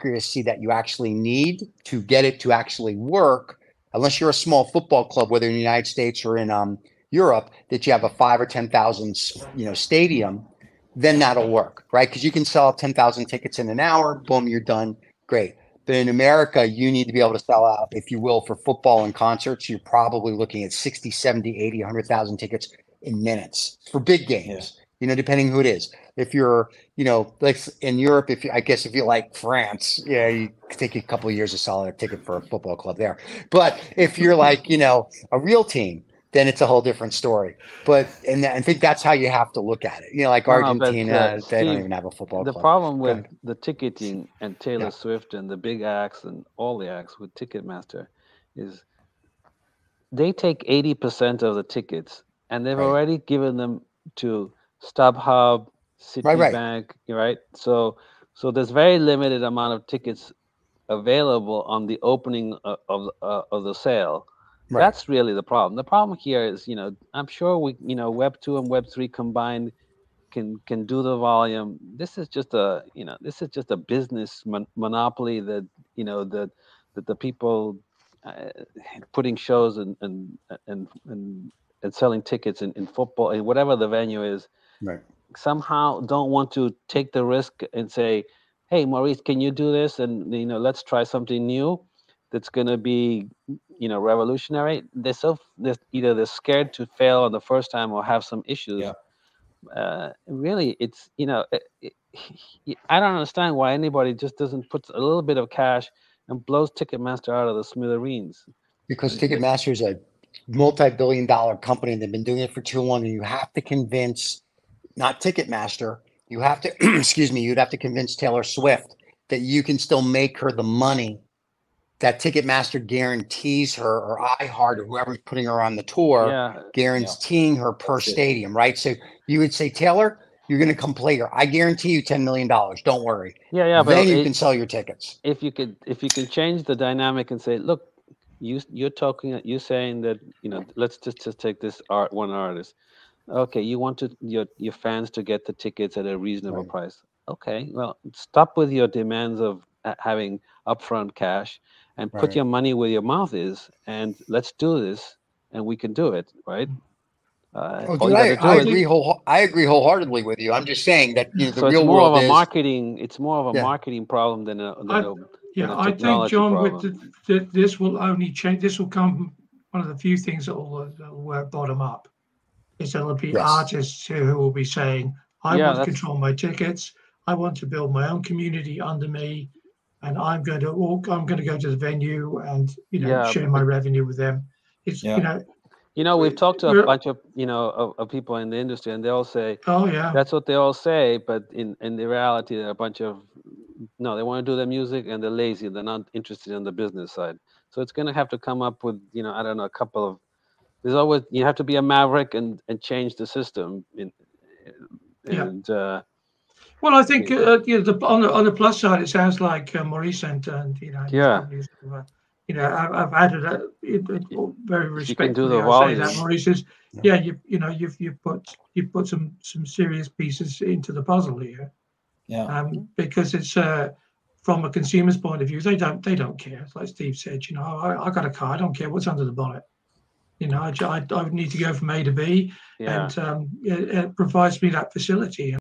accuracy that you actually need to get it to actually work, unless you're a small football club, whether in the United States or in Europe, that you have a 5 or 10,000 stadium, then that'll work, right? Because you can sell 10,000 tickets in an hour, boom, you're done, great. But in America, you need to be able to sell out, if you will, for football and concerts. You're probably looking at 60, 70, 80, 100,000 tickets in minutes for big games, depending who it is. If you're, like in Europe, I guess if you like France, yeah, you take a couple of years to sell a ticket for a football club there. But if you're like, a real team, then it's a whole different story. But I think that's how you have to look at it. Like Argentina, Steve, they don't even have a football the club. problem Go with ahead. the ticketing and Taylor Swift and the big acts and all the acts with Ticketmaster is they take 80% of the tickets and they've already given them to StubHub, Right. Citibank, right? So there's very limited amount of tickets available on the opening of the sale. Right. That's really the problem. The problem here is, I'm sure Web 2 and Web 3 combined can do the volume. This is just a business monopoly that that the people uh, putting shows and and selling tickets in football and whatever the venue is Right. somehow don't want to take the risk and say, hey, Maurice, can you do this, and let's try something new that's going to be revolutionary. They're either they're scared to fail on the first time or have some issues. Really, it's I don't understand why anybody just doesn't put a little bit of cash and blows Ticketmaster out of the smithereens. Because Ticketmaster is a multi-billion-dollar company, and they've been doing it for too long. And you have to convince, not Ticketmaster, you have to, excuse me, you'd have to convince Taylor Swift that you can still make her the money that Ticketmaster guarantees her, or iHeart, or whoever's putting her on the tour, guaranteeing her per stadium, right? So you would say, Taylor, you're going to come play here. I guarantee you $10 million. Don't worry. Yeah, Then but you can sell your tickets. If you can change the dynamic and say, look, you're saying that let's just take this one artist. Okay, you want your fans to get the tickets at a reasonable price. Okay, well, stop with your demands of having upfront cash and put your money where your mouth is, and let's do this, and we can do it, right? Oh, All dude, you got to do is. I agree wholeheartedly with you. I'm just saying that the So it's real more of world a is, marketing. It's more of a marketing problem than a I think, technology John, with problem. this will only change. This will come. One of the few things that will work bottom up is there'll be artists who will be saying, "I want to control my tickets. I want to build my own community under me, and I'm going to go to the venue and share my revenue with them." It's we've talked to a bunch of of people in the industry, and they all say, "Oh yeah, that's what they all say." But in the reality, they're a bunch of no. They want to do their music, and they're lazy. They're not interested in the business side. So it's going to have to come up with I don't know, a couple of. There's always you have to be a maverick and change the system. And well, I think on the plus side, it sounds like Maurice and his companies. I've added very respectfully. I say that Maurice is, you've put some serious pieces into the puzzle here. Because it's from a consumer's point of view, they don't care. Like Steve said, I got a car, I don't care what's under the bonnet. I need to go from A to B, and it provides me that facility.